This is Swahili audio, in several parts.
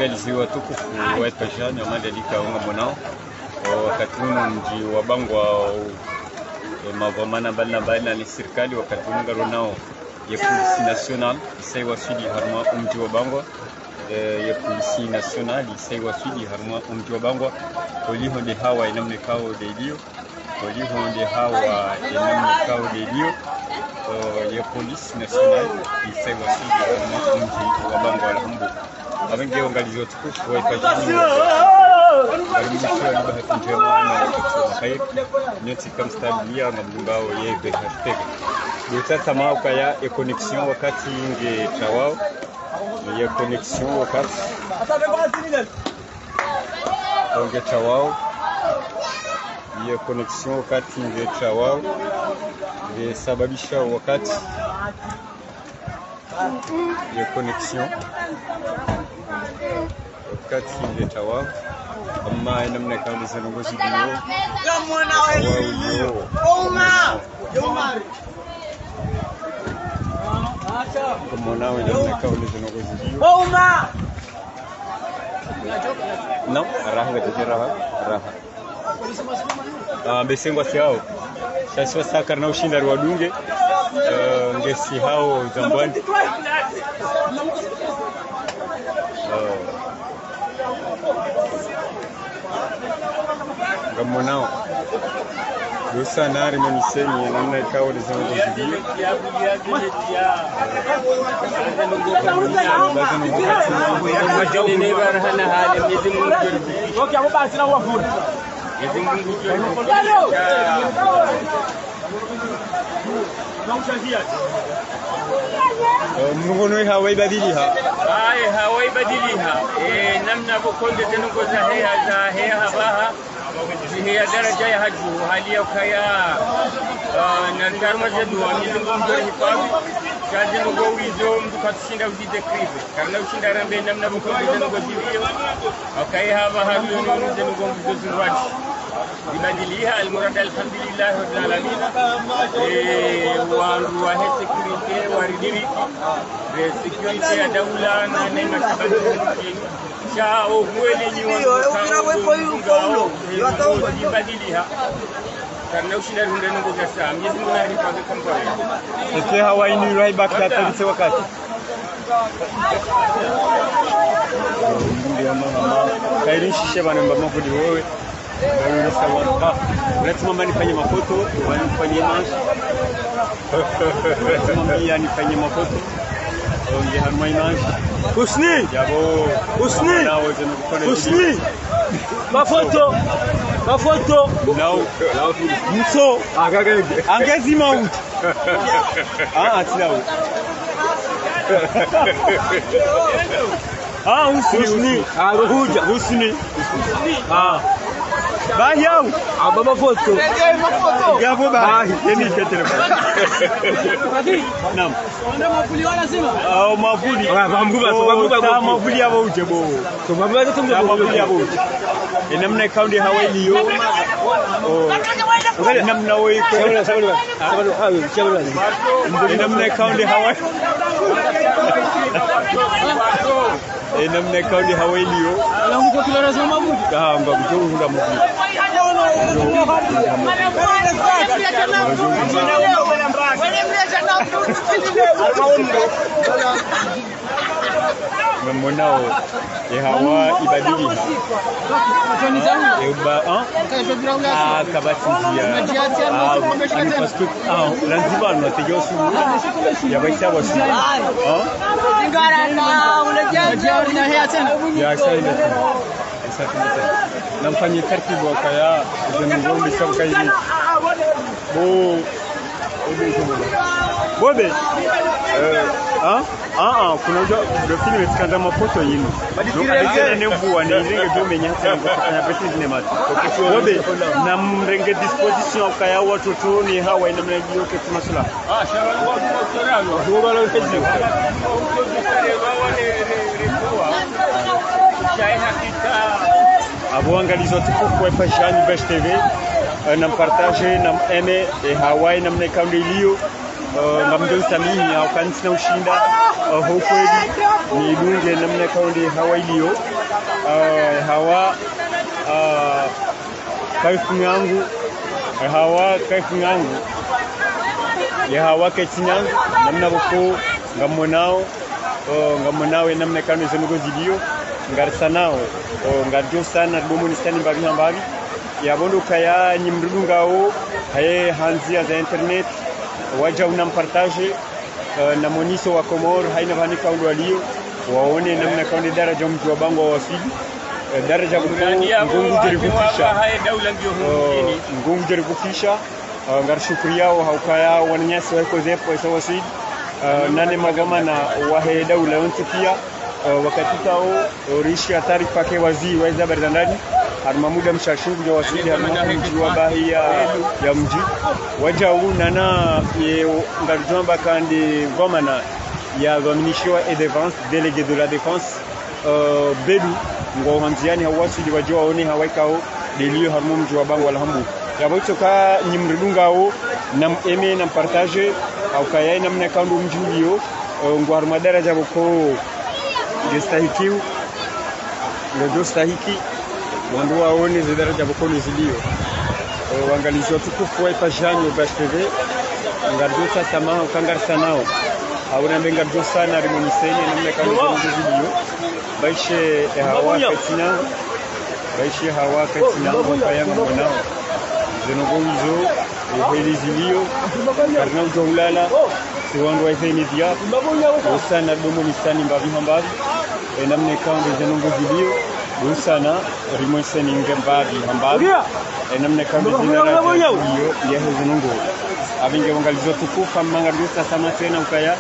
waangalizi watukufu wa Epajani wamadalika unga mwanao wakati huu mji wa Bangwa mavamana balina ni serikali wakati huu ngaro nao ya polisi national isai wasudi harma mji wa Bangwa ya polisi national isai wasudi harma mji wa Bangwa oliho de hawa inamne kao dedio oliho de hawa inamne kao dedio ya polisi national isai wasudi harma mji wa Bangwa alhamdulillah abenge waangalizi watukufu wa Epajani Alhamdulillah bahati njema na wakati khair nyoti kamstalia ngambao yebe hashtag yotata mauka ya connexion wakati nge tawao ya connexion wakati nge tawao ya connexion wakati nge tawao de sababisha wakati ya connexion wakati nge tawao amma namna kauli za ngozi dio kama nawe namna kauli za ngozi dio no raha besengwa siao sasa saka na ushindani wa dunge ngesi hao zambani gamonao dosa nari manisenye namna ikawa de zango zidio majoni bara hana hali mezi mungu okay abo basi na wafura mezi mungu mungu hawaibadiliha hawaibadiliha namna bokonde tengo za heha baha هي درجة يهجو هالي وكيا ننتظر مجدوا ميزون دوري فاضي كذا نقول يوم دكتور ودي تكريب كنا وشين دارم بيننا نبكون بيننا نقولي وكيا هذا يوم نقول بيزون واج دبادليها المراد الحمد لله رب العالمين وواحد سكيورتي وارديري سكيورتي الدولة نحن نتبادل Chao mwele ni wanabadiliha karena ushindani ndio ndio sasa Mwenyezi Mungu anahifadhi kampani eke hawaini rai bakata tse wakati ndio mama kairishishe bana mbamavudi wewe wewe sawa lazima nifanye mafoto nifanye manshi lazima nifanye mafoto onge harma image Husni yabo Husni mafoto now mso angezi mauti atina Husni Husni Bahiau ababa foto yabo bahi yeni telefoni nam onda mafuli wala sima mafuli mafuli yabo ujebo so mafuli tumbe mafuli yabo namna kaundi hawailiyo namna wewe namna kaundi hawa namna kaundi hawailiyo langu kila lazima mafuli ngamba mjunga mafuli Memonao hawa ibadili kabatia anipastu lazima natejo suru ya baisha wasi unajua na hea tena ya shaida namfanyia taratibu wakaya zenongombe sababu hivi bobe kuna ndio film itikanda mafoto yino ndio nembuwa ni ringe domenya hata kufanya pesa zine mati bobe na mrenge disposition kaya watoto ni hawa ina mrenge yote tumasula shawala hezi abo angalizo tukufu wa Epajani Best TV na partage na eme e Hawaii na mnekaundi iliyo ngamdo samihi au kansina ushinda hokweli ni dunge namna kaundi hawa iliyo hawa kaifungangu ya hawa ketinyangu namna boko ngamonao namna kaundi zenugo zidio ngarsanao ngarjo sana domoni stani mbabi hambabi ya bondo kaya nyimrudungao haye hanzia za internet waja unampartage na moniso wa Komoro haina vani kaundi walio waone namna kaundi daraja mji wa Bangu wa wasili daraja ngungu jerikufisha ngar shukri yao haukaya wananyasi wako zepo isa wasili nane magamana wahe daula yonte pia wakati kao rishi hatari pake wazi waweza barzandani harmamuda mshashugu ya wasili harmamuji wa bahi ya mji waja nana ngarjomba kandi gomana ya dominishwa et défense délégué de la défense bedu ngo hanziani hawasili waje waone hawaikao delio harmamuji wa Bangu alhambu ya boitoka nyimrudungao nam eme nam partage au kaya namna kandu mjulio ngo harmadara jaboko gestahikiu ndio stahiki wandu waone zidaraja bokoni zilio wangalizwa tukufu wa pajanyo basteve ngarduta sama ukangar sanao auna benga sana rimoniseni namna kama zilio baishe hawa katina kayanga mwanao zenogonzo heli zilio karna ujolala siwandu wa zeni dia usana domo misani mbavi hambavi namna kama zenongo zilio usana rimoniseni ngembavi hambavi namna kama zinaraja ya zenongo abinge wangalizwa tukufa mangarusa sama tena ukaya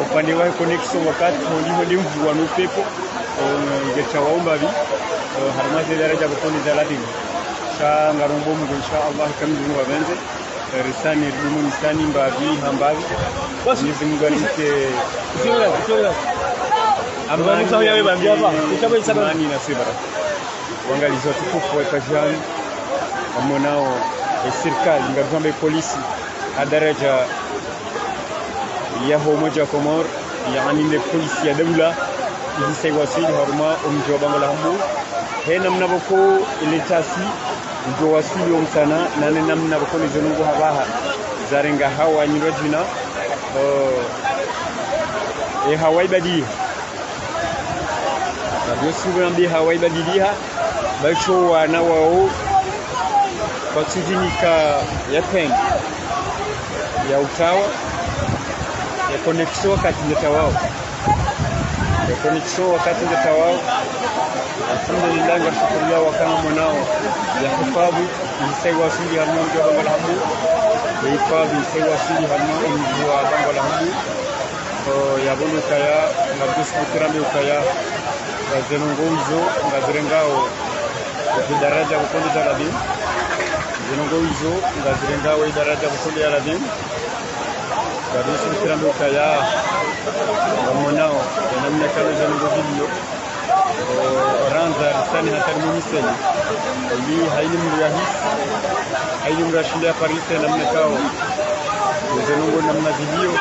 upande wa connection wakati hodi mvua no pepo ngecha waombavi harmaze daraja bokoni zaladin sha ngarombo mungu inshallah kamzuni wabenze risani dumuni stani mbavi hambavi Mwenyezi Mungu alike amani na sibara wangalizwa tukufu wa kajani amonao serikali ngarombe polisi adaraja ya homoja wa Komoro yani ile polisi ya dawla ilise wasili haruma mji wa Bangu alhambu hena mnaboko ile tasi ndio wasili umtana na namna boko ni zonungu habaha zarenga hawa nyirojina hawai badi radio sibambi hawai badilia bacho wana wao kwa ya pen ya utawa ya connection wakati ndetawao ya connection wakati ndetawao alhamdulillah ngashukuria wakama mwanao ya hifadhi isai wasili harmo wa Bangu alhambu ya hifadhi isai wasili harmo wa Bangu alhambu ya bono kaya ngabus kurambe ukaya zenongozo ngazirengao daraja bukondo zaladin zenongozo ngazirengao daraja bukondo zaladin kabisa kurambe ukaya mwanao namna kama zenongozo ranza risani hatari muniseni ili haili mrahis haili mrashinda Paris namna kao zenongo namna video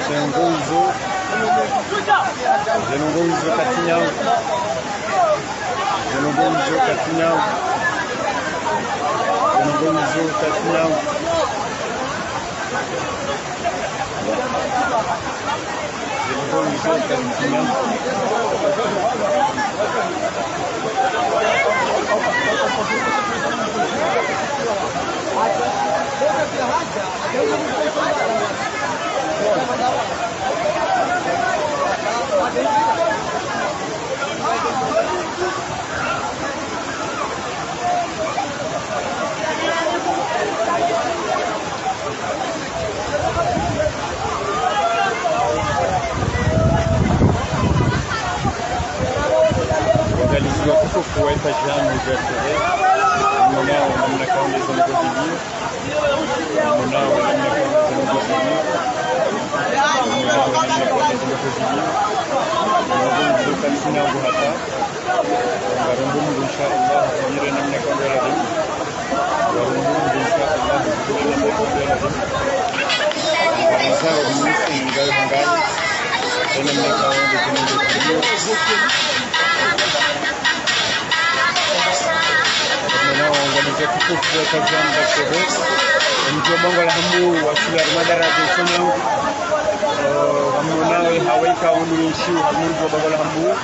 zenongozo katinyao Realizou pouco o Epajano de Bango la Hambu wasilar madara jesonyo hamunawe hawaika unishu hamundu Bango la Hambu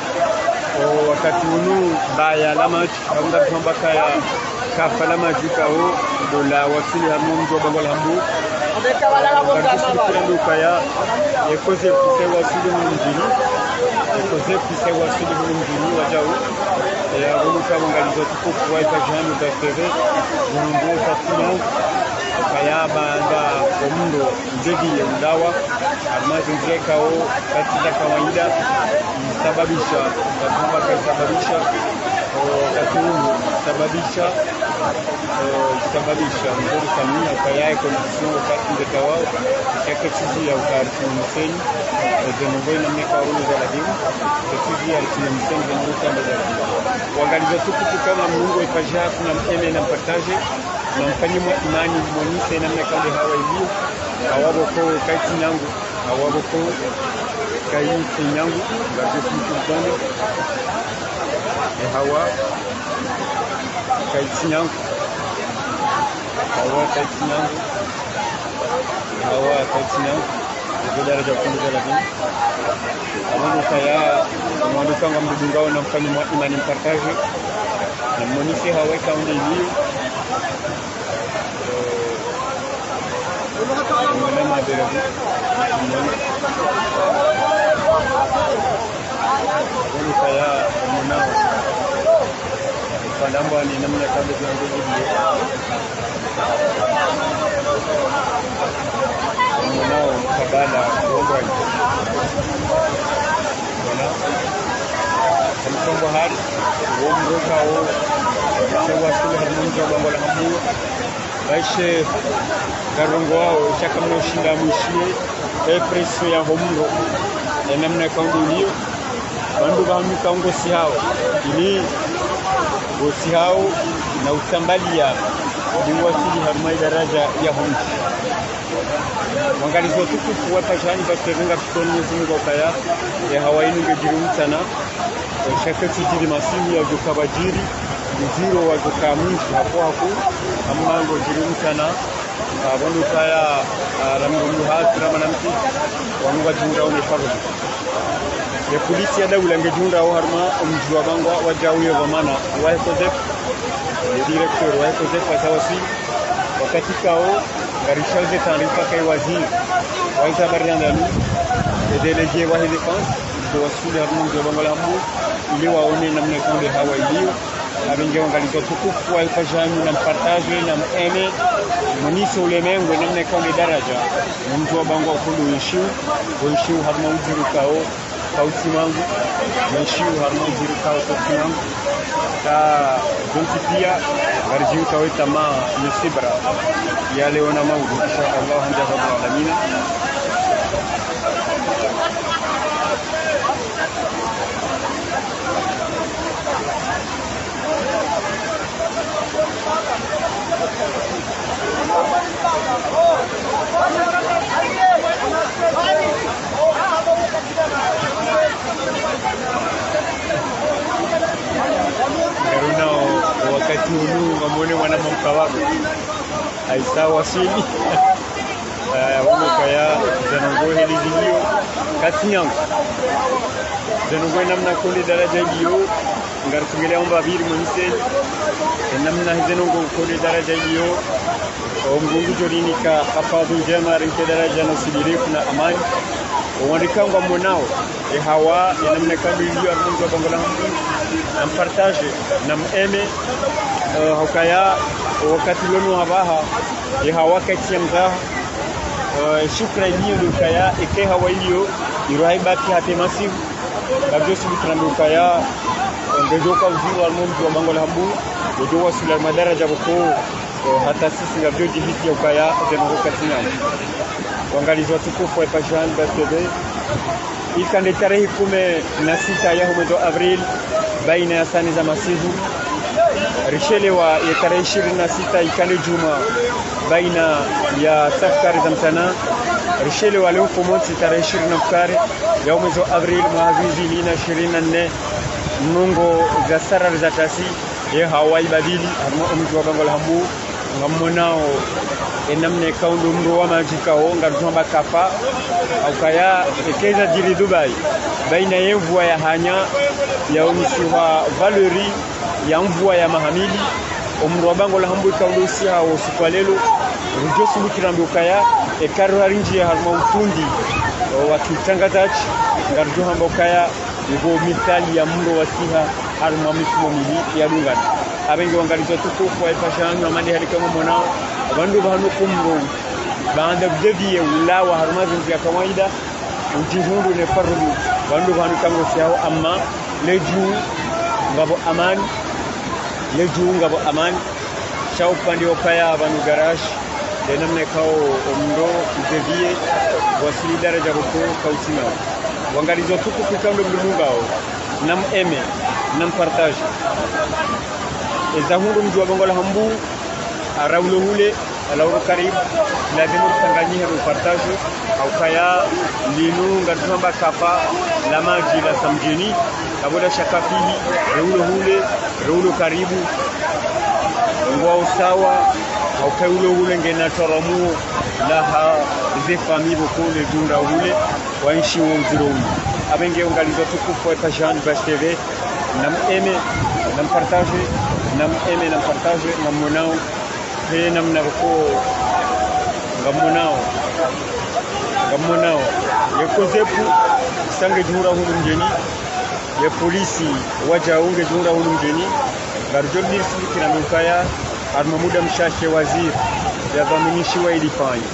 wakati unu baya lama haunda kwamba ya kafalama jukao dola wasili hamundu Bango la Hambu wakati kaya yekoze kusewa sudi mjini yekoze kusewa sudi mjini wajau ya uluka wangalizo tukufu waipa jihanu dastere zunungu fatina kaya baada omundo ndegi ya udawa almazi njekao katika kawaida sababisha katumba sababisha katungu sababisha mzuri samia kaya kondisyon wakati ndekawao chake chizi ya ukarifu mseni zenongoi na mneka ulu za lagimu chizi ya rikini mseni zenongoi kama za lagimu wangalizo tukufu kama mungu ipajia kuna mkeme na mpataje na mfanyimo imani monise na mneka ule hawa ilio awaboko kaiti nyangu awaboko kaiti nyangu gajesu mkutane hawa kaiti nyangu hawa kaiti nyangu hawa kaiti nyangu ito daraja kundi za lakini amungu kaya mwanduka nga mdudungao na mfanyimo imani mpartaje na monise hawa ikaunde ilio Mengenai materi ini saya mengenal pandang ini namanya kami bilang begini mengenal sabana rombongan mana semua bahar rombongan kau sewa sudah harmonis Bango la Hambu baishe garongo wao shaka mnoshinda mwishie preso ya homulo namna kaundu hiyo bandu bahamika ngo si hao ili gosi hao na utambalia diwasili harmai daraja ya homulo wangalizo tukufu wapashani baterenga pitoni Mwenyezi kwa kaya ya hawainu ngejiru sana shaka tijiri masimu ya jukabajiri mziro wa jukamushi hapo amango jiru sana bandu kaya ramgulu hasira manamti wanunga junga one faru ya polisi ya daula ngejunga au harma umjua bangwa wajawiyo bamana wa Joseph director wa Joseph wasawasi wakati kao garishaje taarifa kai waziri wa habari ndani délégué wa défense kwa wasuli harma mjua Bango la Hambu ili waone namna kule hawa ilio abinge wangalizo tukufu wa ifajani na mpartaje na ene munisi ulemengu namna kaunde daraja mtu wa Bango kulu yishiu harma ujiru kao kausimangu yishiu harma ujiru kao kausimangu ta donti pia garjiu kawe tama nisibra ya leona mangu insha Allah hanja rabbul alamin karena wakati unu ngamone wana mkawabu aisa wasili wango kaya zanongo heli video katinyang zanongo namna kundi daraja hiyo ngar tungelea omba biri monise namna zanongo kundi daraja hiyo mgungu jorini ka hafadhu njema rinke daraja na usidirifu na amani wandikangwa mwanao hawa namna kambi hiyo armungu wa Bango la Hambu na mpartaje na eme hukaya wakati lono habaha hawa kati ya mzaha shukra hiyo dukaya eke hawa hiyo irai baki hate masivu kabjo subitra dukaya ngejoka uziru armungu wa Bango la Hambu ngejoka sula madaraja boko hata sisi ngabjo jihiti ya ukaya zenongo katinyani wangalizwa tukufu wa Pajani BTV ikande tarehe 16 ya mwezi wa Aprili baina ya sani za masihu rishelewa ya tarehe 26 ikande juma baina ya safari za msana rishele wale huko Monti tarehe 20 ya mwezi wa Aprili mwaka 2024 mnungo za sarar za tasi ya Hawaii badili mtu wa bango la Hambu ngamonao enamne kaundo mro wa majika honga tumba kafa au kaya ekeza jiri Dubai baina yemvua ya hanya ya unisiwa Valeri ya mvua ya mahamili omro wa bango la Hambu kaundo si hao sikwalelo rujosi mukirambi ukaya ekaro harinji ya harma utundi wa kitangatachi ngarjo hamba ukaya yugo mithali ya mro wa siha harma mitumo mili ya dungana abenge wangalizwa tukufu wa ipashanyo amandi halikama mwanao bandu bahanu kumro baada vdevi ulawa harumazi ya kawaida ujihundu ne fardu bandu bahanu kango siao amma leju ngabo amani shau pandi opaya banu garage de namne kao omro vdevi wasili daraja ko kautina wangalizwa tukufu kando mlungao nam eme nam partage ezahundu mjua bongo la Hambu arawlo hule alawro karib lazima tanganyike mu partage au kaya linu ngatamba kafa la maji la samjini kaboda shakapili reulo hule reulo karibu ngwa usawa au kayulo hule ngena toromu la ha ze famille bokole dunda hule wanshi woziro abenge ungalizo tukufu kwa Jean Bas TV nam eme nam partage nam eme nam partage nam monao he nam nako gamonao yekozepu sange jura hulu mjeni ya polisi waja unge jura hulu mjeni garjoni sikira mukaya armamuda mshashe waziri ya dhaminishi wa ilifanya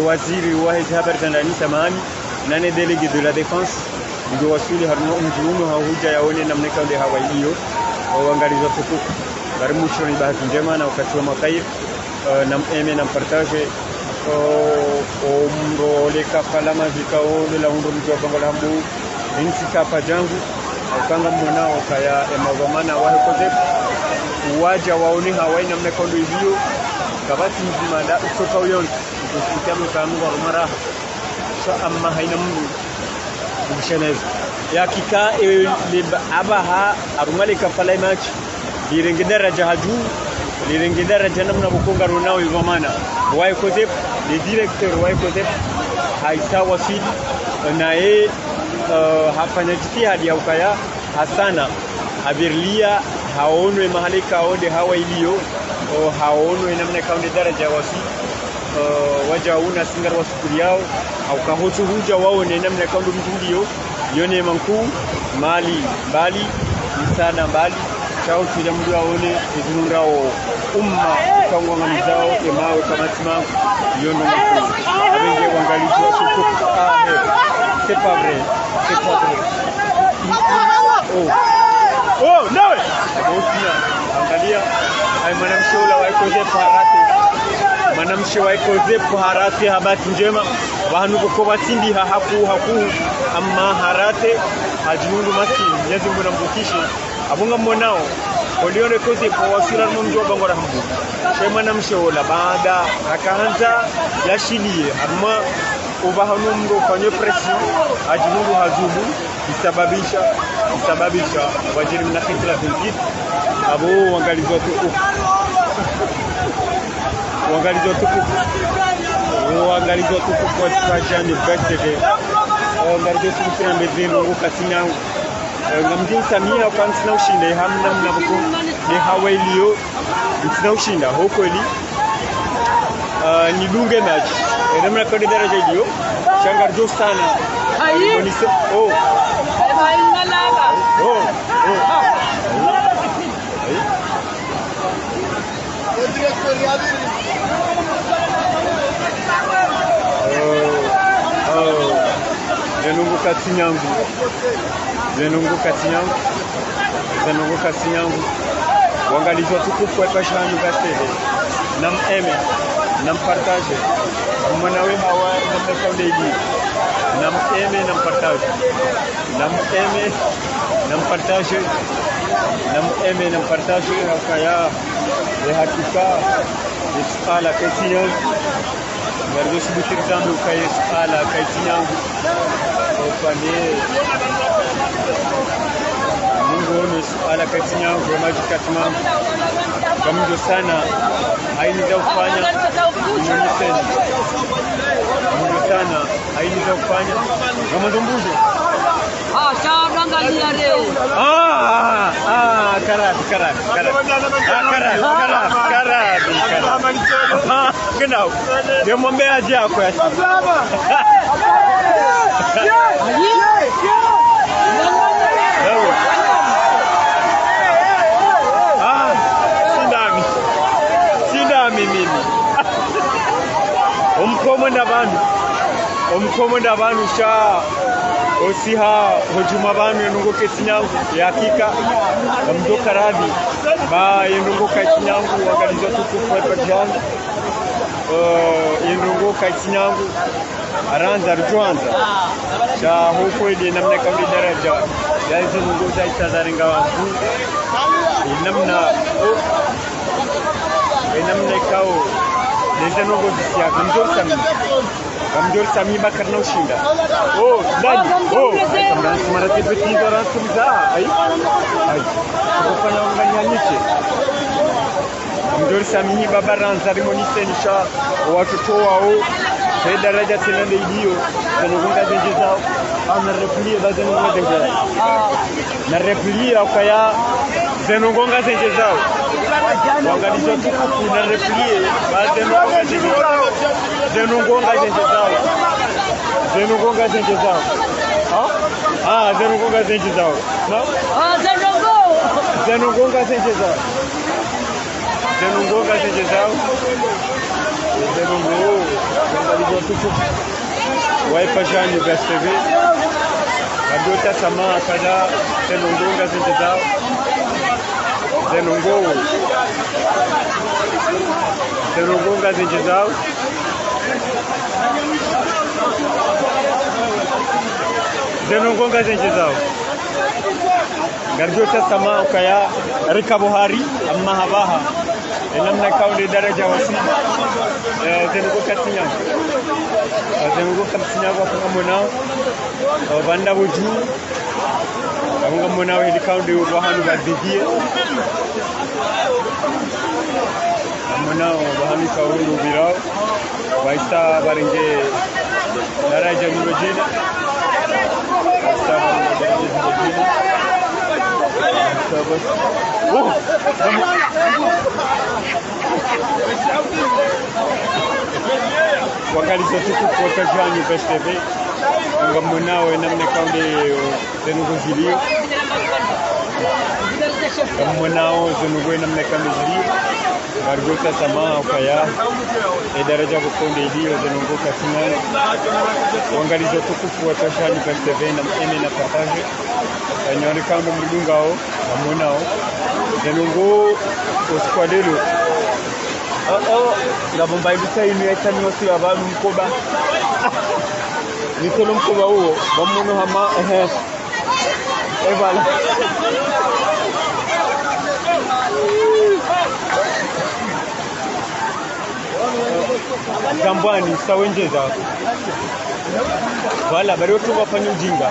waziri wa hizi habari za ndani samani nane délégué de la défense ndio wasuli harno mjuno hahuja yaone namna kaunde hawa hiyo waangalizo tukufu barimusho ni bahati njema na wakati wa makair na eme na partage omro le kafalama zikao la undo mjwa bango la Hambu insi kapa jangu ukanga mwanao kaya emagomana wa koze waja waone hawa namna kaunde hiyo kabati nzima da kutoka uyon kusikiamu kamu wa rumara so amma haina mungu bishaneza ya kika abaha arumale kafala match lirengedara jahaju lirengedara janam na bukonga ronao yomana wai kozep le directeur wai kozep haisa wasili nae hafanya jitihadi ya ukaya hasana abirlia haonwe mahali kaonde hawa iliyo haonwe namna kaonde daraja wasi waja una singar wasukuri yao au kahotu huja wao ne namna kaonde mtundio yone manku mali bali msana bali chao tujamdu aone izunurao umma kangwa ngamizao emawe kama timangu yono manku abenge wangalizwa sukufu c'est pas vrai oh nawe abosia angalia ay manamshola waikoze parate habati njema bahanu ko batindi haku amma harate ajungu maki Mwenyezi Mungu nambukishi abunga mwanao olione kozi kwa wasira mumjo bango la Hambu shema namshola baada akaanza yashilie amma ubahanu mndo fanye pression ajungu hazubu isababisha wajiri mnakitila fingit abo wangalizwa tukufu kwa Jean Bas TV ngarizo tukira mbezero ukasinyangu ngamjin samia kansina ushinde hamna mnabuko ni hawelio nsina ushinda hokweli ni dunge match namna kodi daraja hiyo shangarjo sana bonise zenungu katinyangu wangalizwa tukufu kwa Jean Bas TV nam eme nam partage mwanawe hawa namna kaunde hivi nam eme nam partage hakika isala katinyangu ngardo subutirizambu kai suala kai tinyangu opane Mungu ni suala kai tinyangu maji katmangu kamjo sana haini za kufanya mniseni Mungu sana haini za kufanya kama ndumbujo angalia leo karat genau ndio mwambie aje yako ya sindami mimi omkomonda abantu sha osiha hojuma banu yenunguke tinyangu ya hakika mdoka radhi ba yenunguka tinyangu wangalizo tukufu hapa jangu yenunguka tinyangu aranza rujwanza sha huko ile namna kama daraja ya hizo nguzo itazaringa wangu namna kao ndio ngozi ya Kamjor Sami bakar na ushinda. Dali. Kamjor mara tibeti dora kumza. Ai. Kufanya nganyaniche. Kamjor Sami baba ranza limonise nisha watoto wao. Kwa daraja tena ndio tununga zenje zao. Ana replia baada nunga zenje. Na replia kwa ya zenunga zenje zao. Wangalizo tukufu na replie baada nunga zenje zao. Zenungonga zenje zao. Zenungonga zenje zao. Zenungonga zenje zao. No? Zenungonga zenje zao. Zenungonga zenje zao. Zenungo. Wangalizo tukufu. Waipa jani BSTV. Kabiota sama kada zenungonga zenje zao. Zenungonga zenje zao. Zenungonga zenje zao. Garjota sama ukaya Rika Buhari amma habaha namna kauli daraja wasi zenungoka tinyangu. Zenungoka tinyangu kwa mwanao banda buju kama mwanao ile kauli wahanu badhikie mwanao wahanu kauli birao waista baringe daraja mjini wakalizo tukufu wakajani BSTV ngammonao namna kaunde zenugozilio ngammonao zenugwe namna kaunde zilio gargota sama ukaya daraja kukonde ilio zenunguka tinana wangalizo tukufu wakajani BSTV na partage nyoni kaunde mdungao ngammonao zenungu oskwadelo ngabomba ibisa inu yatani wasi abantu mkoba nitolo mkoba huo bamuno hama evala Zambwani sawenjeza wala bari watu wafanya ujinga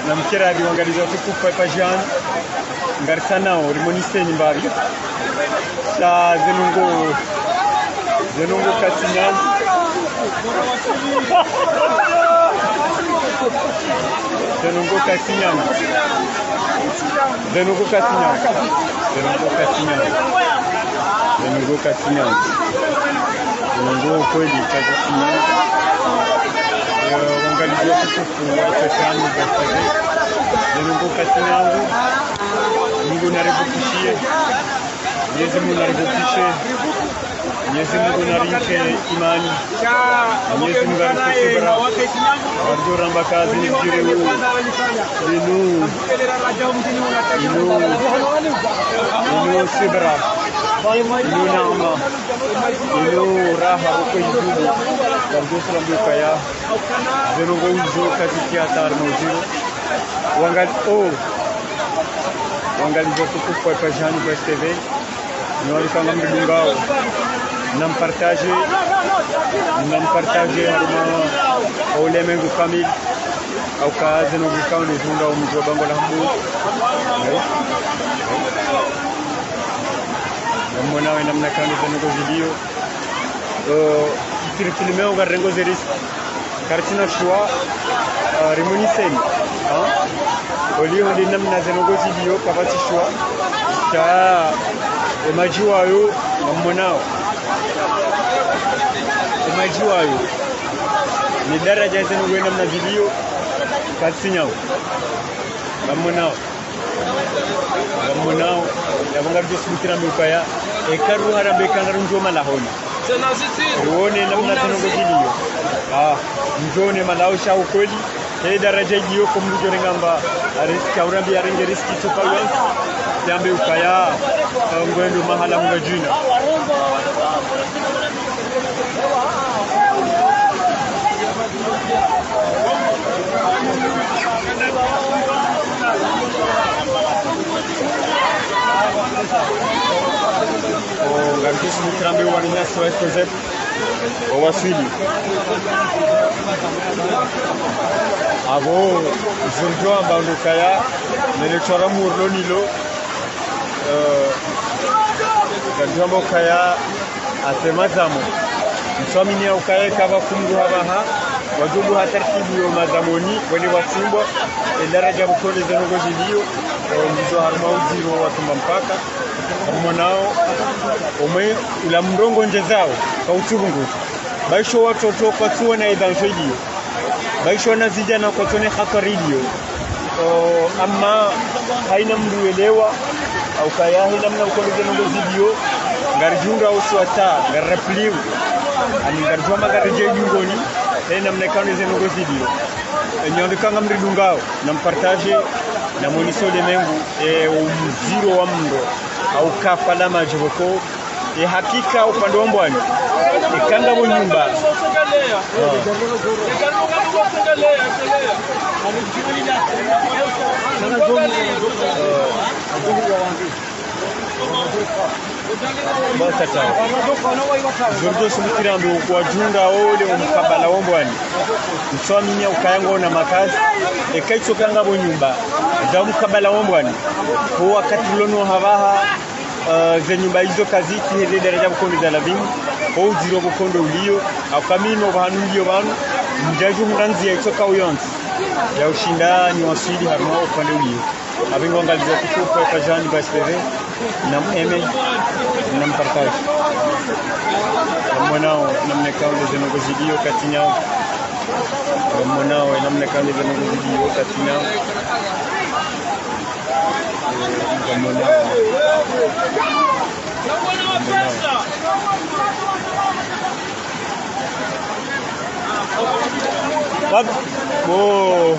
na mkerabi wangalizo tukufu hapa jana ngarsanao rimoniseni mbari sa zenungo katinyangu zenungo katinyangu kweli katinyangu wangalizo tukufu hapa jana zenungo katinyangu Mungu naribukishie Mwenyezi Mungu naribukishe Mwenyezi Mungu narinke imani Mwenyezi Mungu naribukishe warjo ramba kazi nijire inu sibra inu naama inu raha uko yudu warjo salambu kaya zenungo ujo katika atar mojiro wangalizo tukufu hapa jani BSTV nyoali kanga mdungao nam partager haruma ole mengu kamil au kazi no gukaundi tunda umjwa bango la hambu mona we namna kanga zenogo video filmeo garengo zeris kartina shua rimonisen oli on dinam na zenogo video kabati shua ta emajiwa yo mamonao emajiwa yo ni daraja zenogo namna video katinyao mamonao yabanga bisukira mukaya ekaru harambe kangaru njoma lahoni ruone namna zenogo video njone malausha ukweli hei daraja hiyo kumjore ngamba riski aurambi arenge riski tukawe yambe ukaya ngwendo mahala ngajina ngarkisi mutrambe waninya soe Joseph owasili abo zonjo ambalo kaya nelichora murlo nilo kajambo kaya asemazamo mswamini ukaya kaba kumru habaha wajubu hatartibu yo mazamoni wali wasimbwa daraja bukole zenogo ziliyo mzo harma uziro watumba mpaka mwanao umwe ila mrongo nje zao kwa uchungu baisho watoto kwa tuwe na evangelio baisho na vijana kwa tuone hakaridio ama haina mduelewa au kaya haina mna ukoleze ngo video ngarjunga uswata ngarrepliu ani ngarjwa magareje jungoni haina mna kaneze ngo video nyondikanga mridungao na mpartage na moniso de mengu umziro wa mndo au kafala majiboko hakika upande wa mbwani ikanga mu nyumba bata chao Jordo sumukirambe kwa junga ole umkabala wa mbwani mswaminya ukayango na makazi ekaitso kanga mu nyumba za mkabala wa mbwani kwa wakati lono habaha zenyumba hizo kaziti hele daraja bukondo za labimu au ziro bukondo ulio akamino banu ndio banu mjaju mranzi ya itoka uyonzi ya ushindani wa swidi harma upande ulio abingo ngaliza kutupa kajani basbere na eme na mpartage mwanao namne kaunde zenogo zidio katinyao mwanao namne kaunde zenogo zidio katinyao oh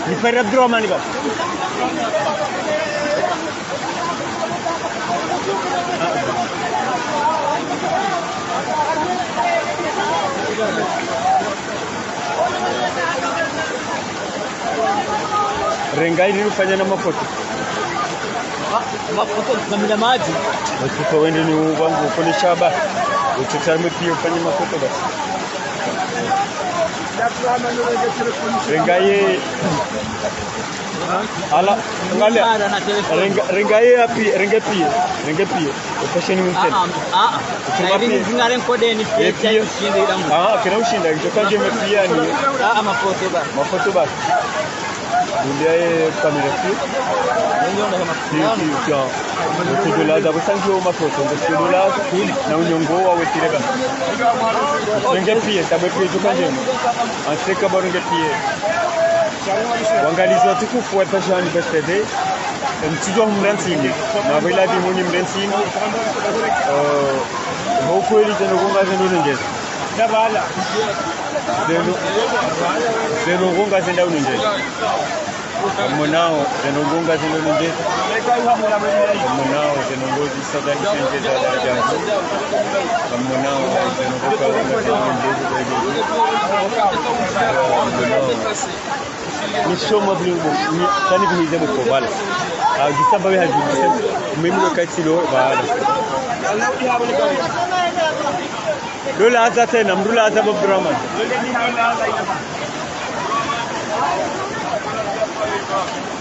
ni per Abdurrahman ba rengai nilifanya na mafoto kamera maji watu wende ni wangu kule shaba ututarme pia ufanye mafoto basi rengai ala ngalia rengai api rengai pia ufasheni mtende na zingare kode ni pia ushinde idamu kina ushinda kitokanje mepia ni mafoto basi ndio kamera pia ndio ndo kama kudulaza busangiyo mafoto ndikudulaza na unyongo wawe tirega nge pia tabwe tukanje aseka baronge pia wangalizo tukufu wa tajani bestede mtijwa mransini mabila di muni mransini hokweli tena gonga zendo ngeza dabala zendo gonga zenda uningeza monao zenongonga zenonje monao zenongozi sadani chenje za daraja monao zenongoka zenonje ni somo blingo ni tani binize mo kovala gisamba we haji mimi katilo baada dola hata tena mrula hata Abdurrahman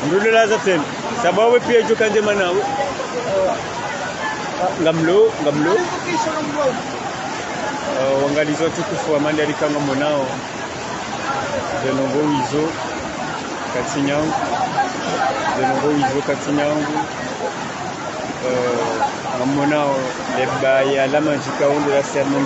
mrula hata tena sababu pia jo kanje mana ngamlo wangalizo tukufu amande alikanga monao de nouveau wizo katinyangu ngamonao leba ya lama jikaundu la sermon